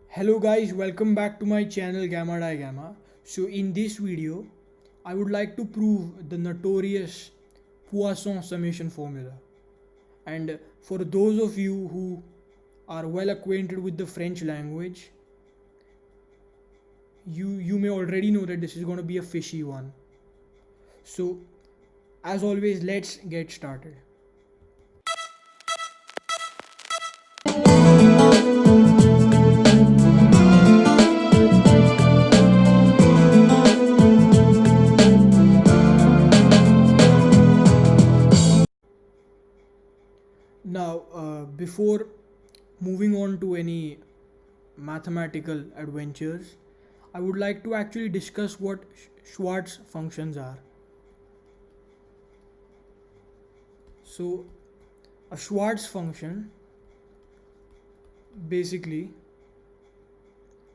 Hello guys, welcome back to my channel Gamma Di Gamma. So in this video, I would like to prove the notorious Poisson summation formula. And for those of you who are well acquainted with the French language, you may already know that this is going to be a fishy one. So as always, let's get started. Now, before moving on to any mathematical adventures, I would like to actually discuss what Schwartz functions are. So, a Schwartz function basically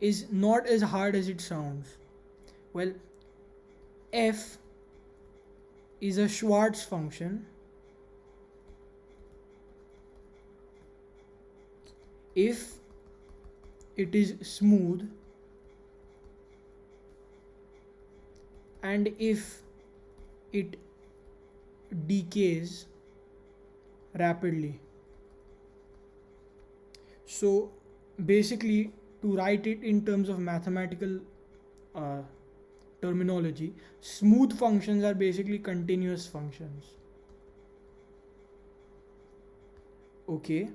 is not as hard as it sounds. Well, f is a Schwartz function if it is smooth and if it decays rapidly. So basically, to write it in terms of mathematical terminology, smooth functions are basically continuous functions. Okay,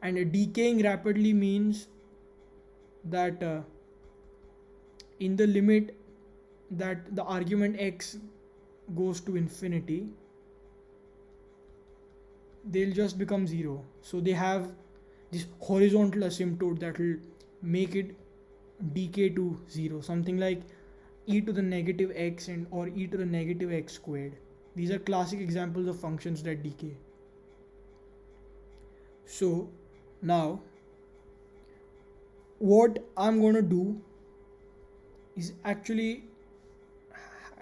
and decaying rapidly means that in the limit that the argument x goes to infinity, they'll just become zero. So they have this horizontal asymptote that will make it decay to zero, something like e to the negative x and or e to the negative x squared. These are classic examples of functions that decay. So now what I'm going to do is actually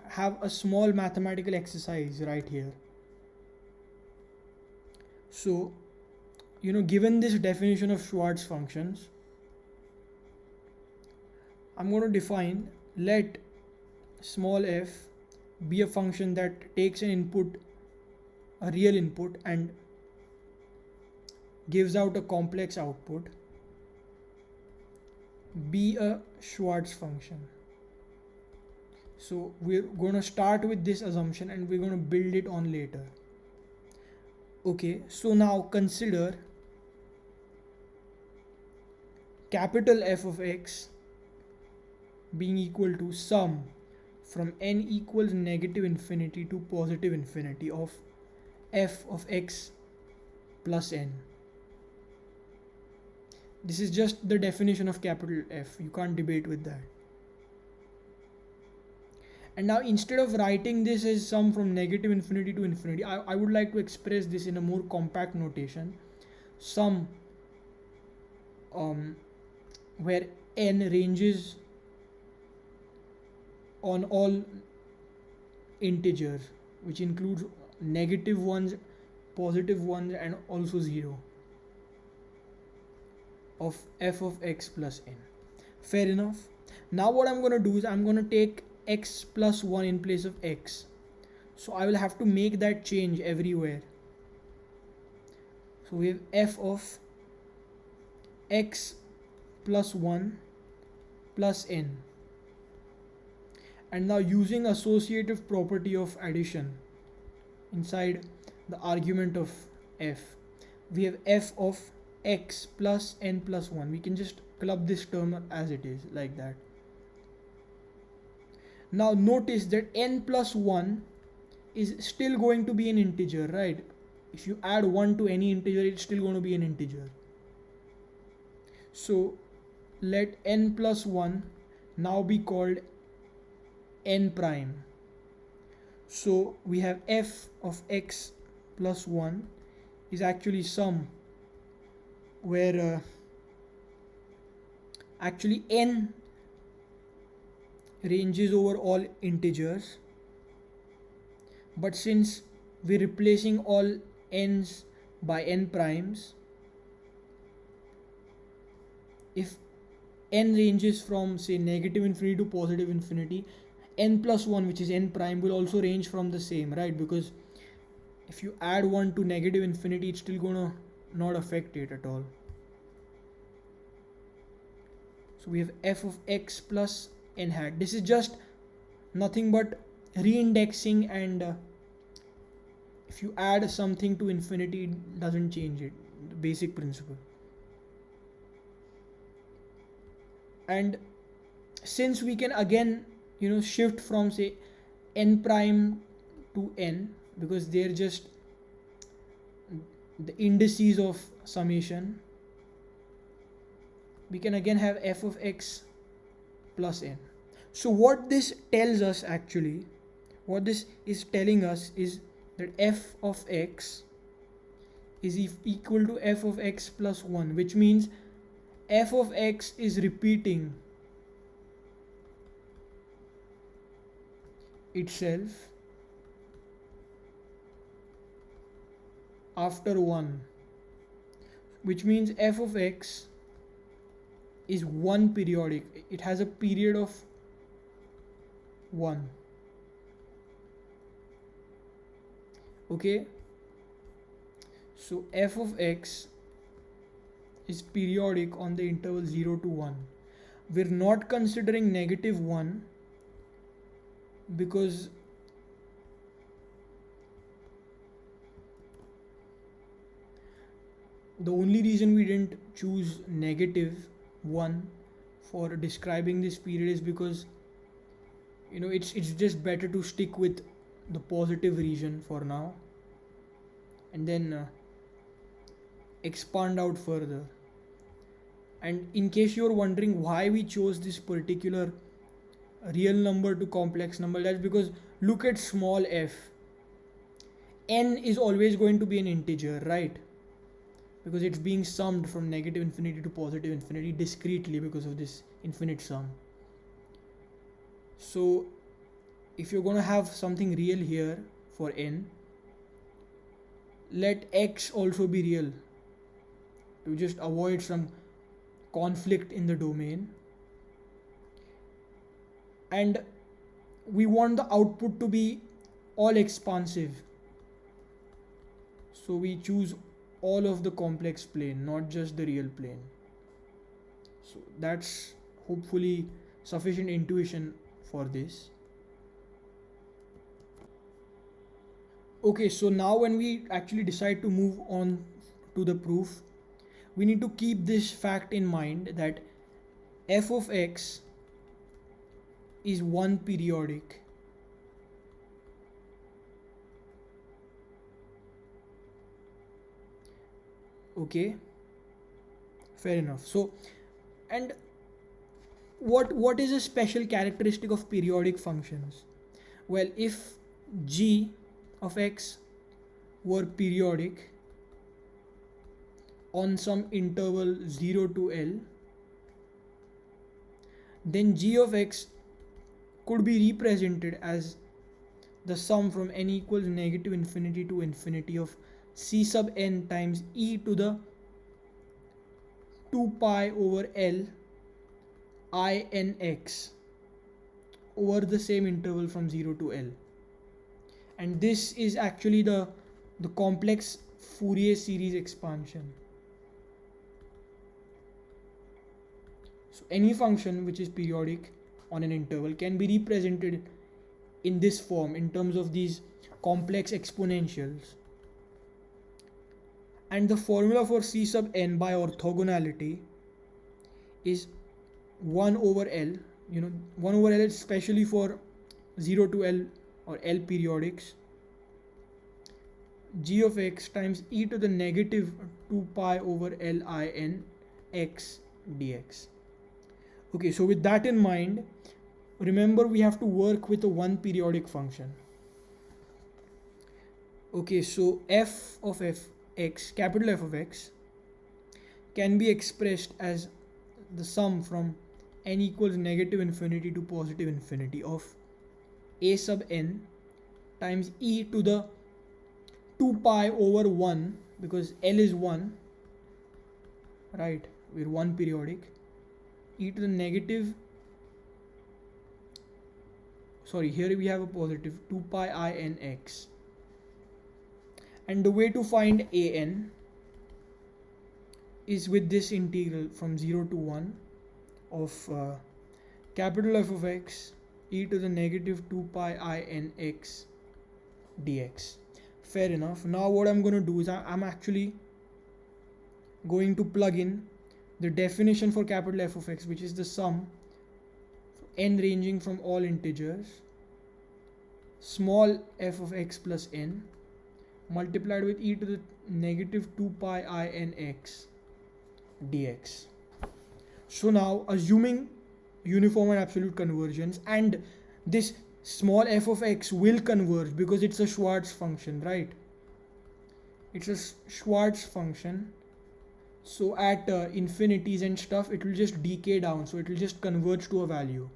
have a small mathematical exercise right here. So, given this definition of Schwartz functions, I'm going to define let small f be a function that takes an input, a real input, and gives out a complex output, be a Schwartz function. So we're going to start with this assumption and we're going to build it on later. Okay, so now consider capital F of x being equal to sum from n equals negative infinity to positive infinity of f of x plus n. This is just the definition of capital F. You can't debate with that. And now instead of writing this as sum from negative infinity to infinity, I would like to express this in a more compact notation. Sum where n ranges on all integers, which includes negative ones, positive ones, and also 0 of f of x plus n. Fair enough. Now what I'm going to do is I'm going to take x plus 1 in place of x. So I will have to make that change everywhere. So we have f of x plus 1 plus n. And now using associative property of addition inside the argument of f, we have f of x plus n plus 1. We can just club this term as it is, like that. Now notice that n plus 1 is still going to be an integer, right? If you add 1 to any integer, it's still going to be an integer. So let n plus 1 now be called n prime. So we have f of x plus 1 is actually sum where actually n ranges over all integers, but since we're replacing all n's by n primes, if n ranges from say negative infinity to positive infinity, n plus 1, which is n prime, will also range from the same, right? Because if you add 1 to negative infinity, it's still gonna not affect it at all. So we have f of x plus n hat. This is just nothing but reindexing, and if you add something to infinity, it doesn't change it, the basic principle. And since we can again shift from say n prime to n, because they're just the indices of summation, we can again have f of x plus n. So what this tells us actually, what this is telling us is that f of x is equal to f of x plus 1, which means f of x is repeating itself after 1, which means f of x is one periodic. It has a period of 1. Okay, so f of x is periodic on the interval 0 to 1. We're not considering negative 1 because the only reason we didn't choose negative 1 for describing this period is because it's just better to stick with the positive region for now, and then expand out further. And in case you're wondering why we chose this particular real number to complex number, that's because look at small f. N is always going to be an integer, right? Because it's being summed from negative infinity to positive infinity discretely because of this infinite sum. So if you're going to have something real here for n, let x also be real to just avoid some conflict in the domain. And we want the output to be all expansive, so we choose all of the complex plane, not just the real plane. So that's hopefully sufficient intuition for this. Okay, so now when we actually decide to move on to the proof, we need to keep this fact in mind that f of x is one periodic. Okay, fair enough. So, and what is a special characteristic of periodic functions? Well, if g of x were periodic on some interval 0 to L, then g of x could be represented as the sum from n equals negative infinity to infinity of c sub n times e to the 2 pi over L I n x over the same interval from 0 to L. And this is actually the complex Fourier series expansion. So any function which is periodic on an interval can be represented in this form in terms of these complex exponentials. And the formula for c sub n by orthogonality is 1 over L. 1 over L is especially for 0 to L or L periodics. G of x times e to the negative 2 pi over L I n x dx. Okay, so with that in mind, remember we have to work with a one periodic function. Okay, so f of x, capital F of x, can be expressed as the sum from n equals negative infinity to positive infinity of a sub n times e to the 2 pi over 1, because L is 1, right? We're one periodic. e to the negative, sorry, here we have a positive 2 pi I n x. And the way to find an is with this integral from 0 to 1 of capital F of x e to the negative 2 pi I n x dx. Fair enough. Now what I'm going to do is I'm actually going to plug in the definition for capital F of x, which is the sum n ranging from all integers small f of x plus n multiplied with e to the negative 2 pi I n x dx. So now, assuming uniform and absolute convergence, and this small f of x will converge because it's a Schwartz function, right? It's a Schwartz function. So at infinities and stuff, it will just decay down. So it will just converge to a value.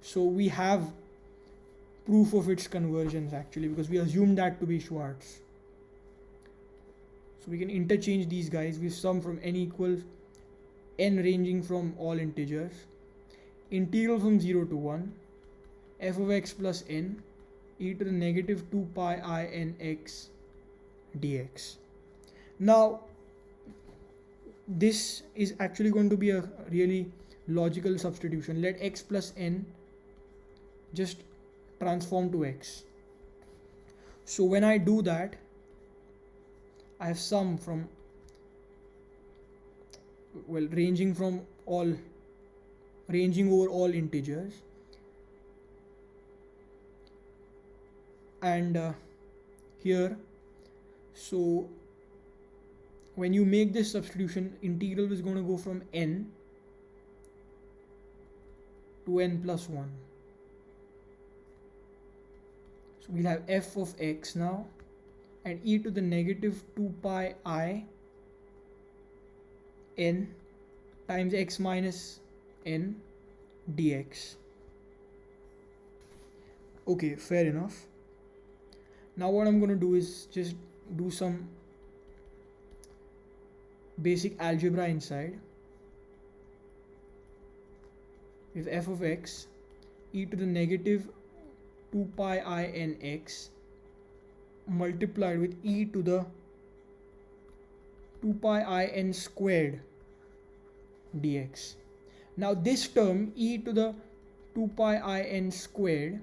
So we have proof of its convergence actually, because we assume that to be Schwartz. So we can interchange these guys with sum from n equals n ranging from all integers, integral from 0 to 1, f of x plus n e to the negative 2 pi I n x dx. Now this is actually going to be a really logical substitution. Let x plus n just transform to x. So when I do that, I have sum from, well, ranging over all integers, and here, so when you make this substitution, integral is going to go from n to n plus 1. So we'll have f of x now, and e to the negative 2 pi I n times x minus n dx. Okay, fair enough. Now what I'm going to do is just do some basic algebra inside. With f of x e to the negative 2 pi I n x multiplied with e to the 2 pi I n squared dx. Now this term e to the 2 pi I n squared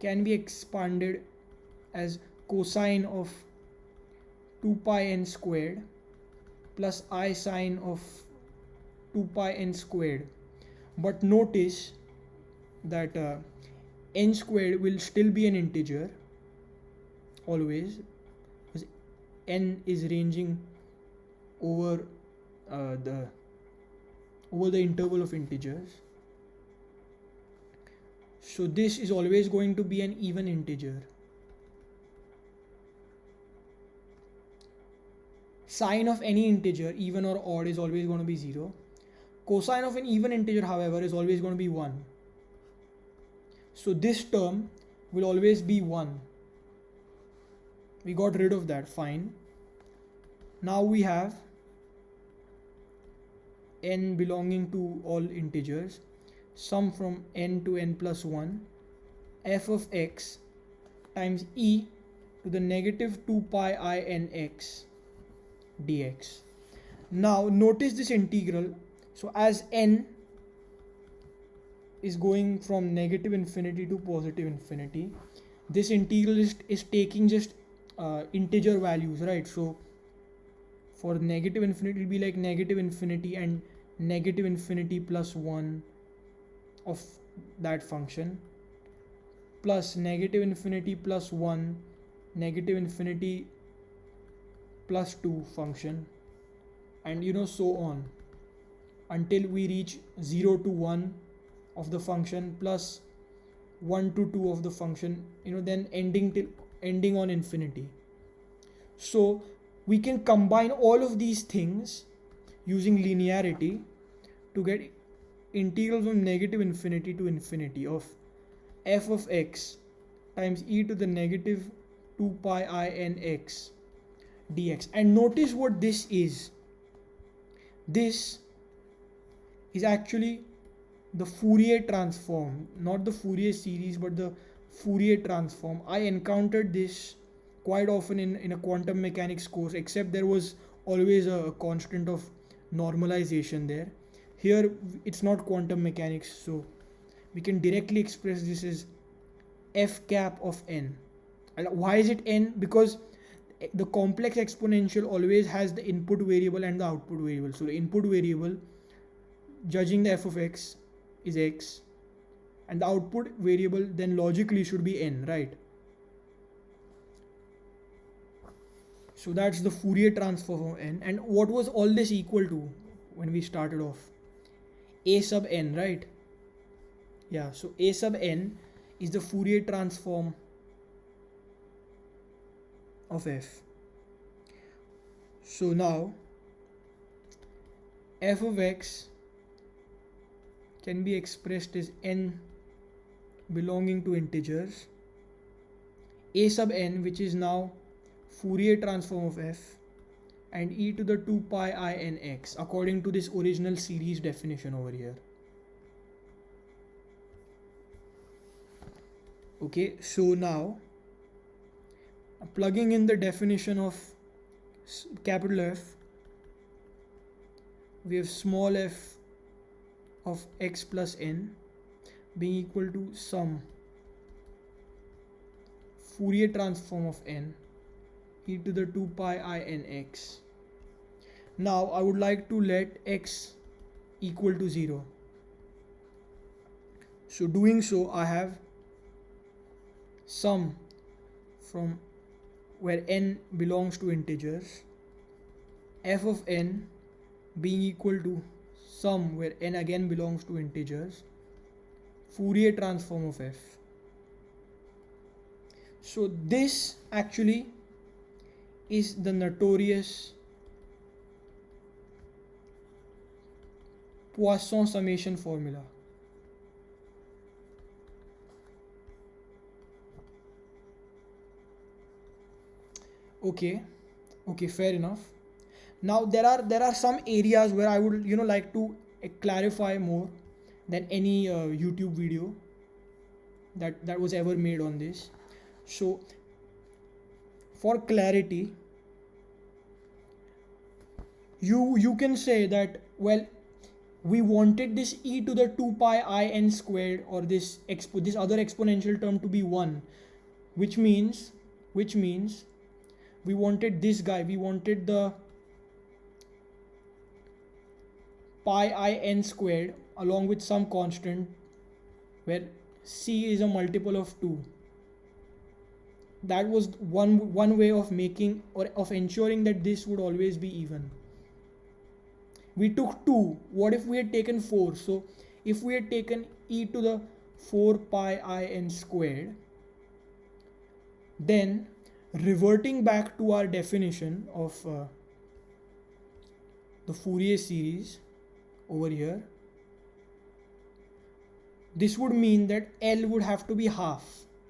can be expanded as cosine of 2 pi n squared plus I sine of 2 pi n squared. But notice that n squared will still be an integer always, because n is ranging over the interval of integers. So this is always going to be an even integer. Sine of any integer, even or odd, is always going to be 0. Cosine of an even integer, however, is always going to be 1. So this term will always be 1. We got rid of that, fine. Now we have n belonging to all integers, sum from n to n plus 1, f of x times e to the negative 2 pi I n x dx. Now notice this integral. So as n is going from negative infinity to positive infinity, this integral is taking just integer values, right? So for negative infinity, it will be like negative infinity and negative infinity plus 1 of that function, plus negative infinity plus 1, negative infinity plus 2 function, and so on until we reach 0 to 1 of the function plus 1 to 2 of the function, then ending on infinity. So we can combine all of these things using linearity to get integral from negative infinity to infinity of f of x times e to the negative 2 pi I n x dx. And notice what this is. This is actually the Fourier transform, not the Fourier series but the Fourier transform. I encountered this quite often in a quantum mechanics course, except there was always a constant of normalization there. Here it's not quantum mechanics, so we can directly express this as f cap of n. And why is it n? Because the complex exponential always has the input variable and the output variable. So the input variable, judging the f of x, is x, and the output variable then logically should be n, right? So that's the Fourier transform of n. And what was all this equal to when we started off? A sub n, right? Yeah, so A sub n is the Fourier transform of f. So now f of x can be expressed as n belonging to integers, A sub n, which is now Fourier transform of f, and e to the 2 pi I n x according to this original series definition over here. Okay, so now plugging in the definition of capital F, we have small f of x plus n being equal to sum Fourier transform of n e to the 2 pi I n x. Now I would like to let x equal to 0. So doing so, I have sum from where n belongs to integers, f of n being equal to sum where n again belongs to integers, Fourier transform of f. So this actually is the notorious Poisson summation formula. Okay, fair enough. Now there are some areas where I would like to clarify more than any YouTube video that was ever made on this. So for clarity, you can say that, well, we wanted this e to the 2 pi I n squared, or this other exponential term, to be 1, which means we wanted this guy, we wanted the pi I n squared along with some constant where c is a multiple of 2. That was one way of making, or of ensuring, that this would always be even. We took 2. What if we had taken 4? So if we had taken e to the 4 pi I n squared, then reverting back to our definition of the Fourier series over here, this would mean that L would have to be half,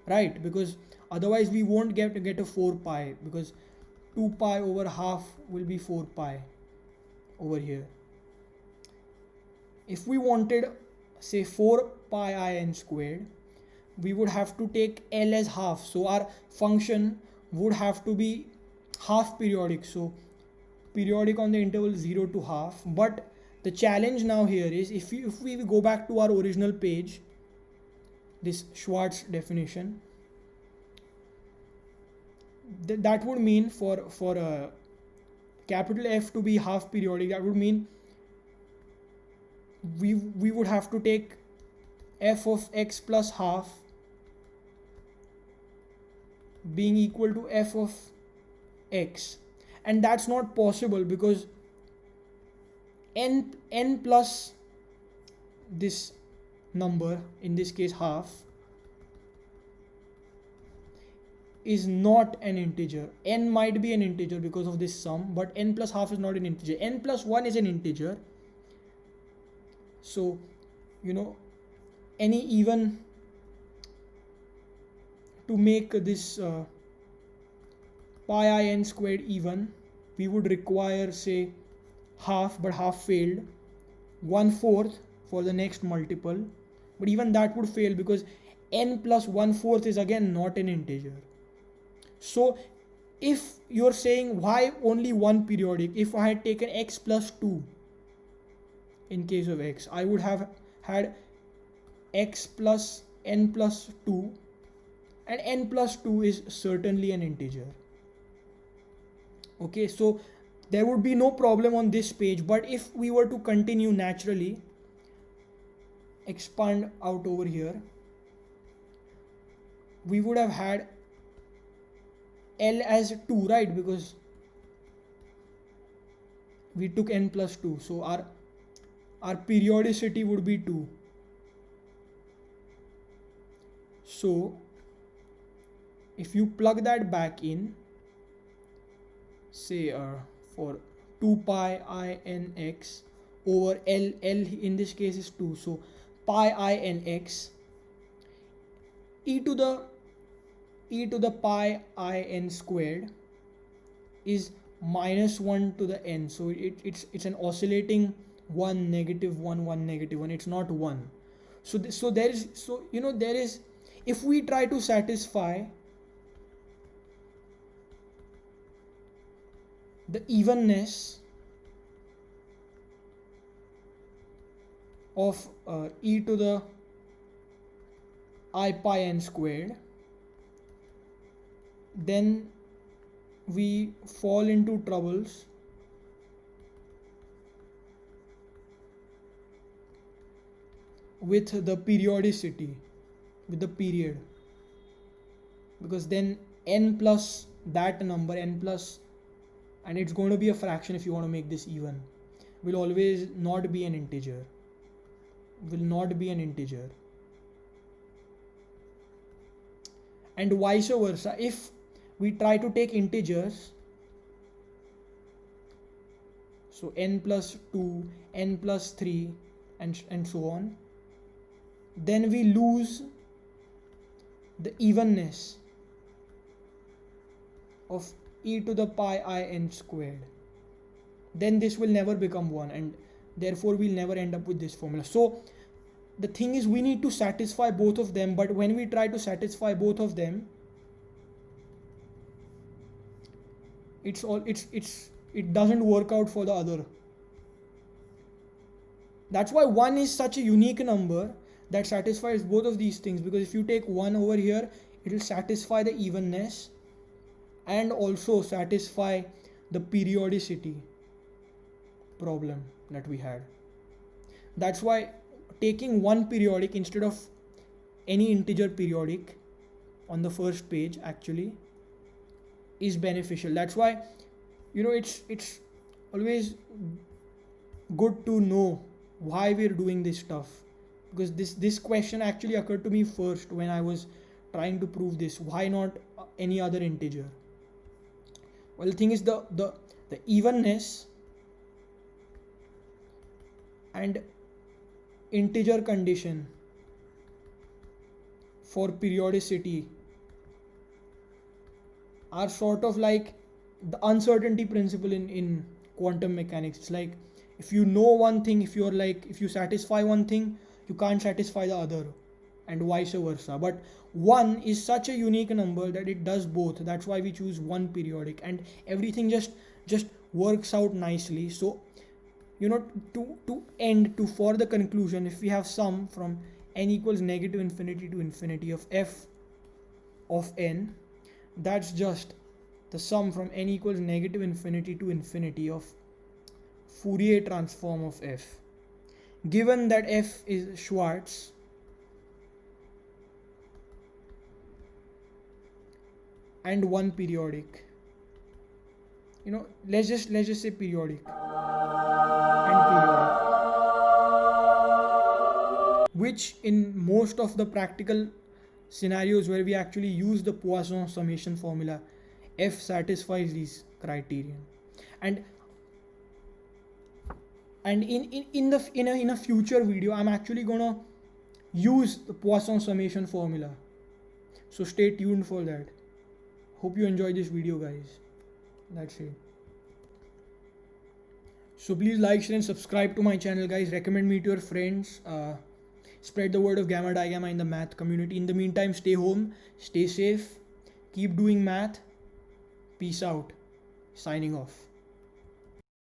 right? Because otherwise we won't get a 4 pi, because 2 pi over half will be 4 pi over here. If we wanted, say, 4 pi I n squared, we would have to take L as half. So our function would have to be half periodic. So periodic on the interval 0 to half. But the challenge now here is, if we go back to our original page, this Schwartz definition, that would mean for capital F to be half periodic, that would mean we would have to take f of x plus half being equal to f of x, and that's not possible because n plus this number, in this case half, is not an integer. N might be an integer because of this sum, but n plus half is not an integer. N plus 1 is an integer. So any even, to make this pi I n squared even, we would require, say, half, but half failed. 1/4 for the next multiple, but even that would fail because n plus 1/4 is again not an integer. So if you're saying why only one periodic, if I had taken x plus 2 in case of x, I would have had x plus n plus 2, and n plus 2 is certainly an integer. Okay, so there would be no problem on this page, but if we were to continue naturally, expand out over here, we would have had L as 2, right? Because we took n plus 2, so our periodicity would be 2. So if you plug that back in, say for 2 pi I n x over L in this case is 2, so pi I n x e to the pi I n squared is minus 1 to the n, so it's an oscillating 1 negative 1 1 negative 1, it's not 1. So there is, if we try to satisfy the evenness of e to the I pi n squared, then we fall into troubles with the periodicity, with the period, because then n plus that number, n plus, and it's going to be a fraction if you want to make this even, will always not be an integer, and vice versa. If we try to take integers, so n plus 2, n plus 3, and so on, then we lose the evenness of e to the pi I n squared. Then this will never become 1, and therefore we'll never end up with this formula. So the thing is, we need to satisfy both of them, but when we try to satisfy both of them, it doesn't work out for the other. That's why 1 is such a unique number that satisfies both of these things, because if you take 1 over here, it will satisfy the evenness and also satisfy the periodicity problem that we had. That's why taking one periodic instead of any integer periodic on the first page actually is beneficial. That's why it's always good to know why we're doing this stuff, because this question actually occurred to me first when I was trying to prove this. Why not any other integer? Well, the thing is, the evenness and integer condition for periodicity are sort of like the uncertainty principle in quantum mechanics. It's like, if you know one thing, if you satisfy one thing, you can't satisfy the other, and vice versa. But 1 is such a unique number that it does both. That's why we choose one periodic, and everything just works out nicely. So for the conclusion, if we have sum from n equals negative infinity to infinity of f of n, that's just the sum from n equals negative infinity to infinity of Fourier transform of f. Given that f is Schwartz, and one periodic, let's just say periodic and periodic, which in most of the practical scenarios where we actually use the Poisson summation formula, f satisfies these criterion. And in a future video, I'm actually gonna use the Poisson summation formula, so stay tuned for that. Hope you enjoyed this video, guys. That's it. So please like, share and subscribe to my channel, guys. Recommend me to your friends. Spread the word of Gamma Digamma in the math community. In the meantime, stay home, stay safe, keep doing math. Peace out. Signing off.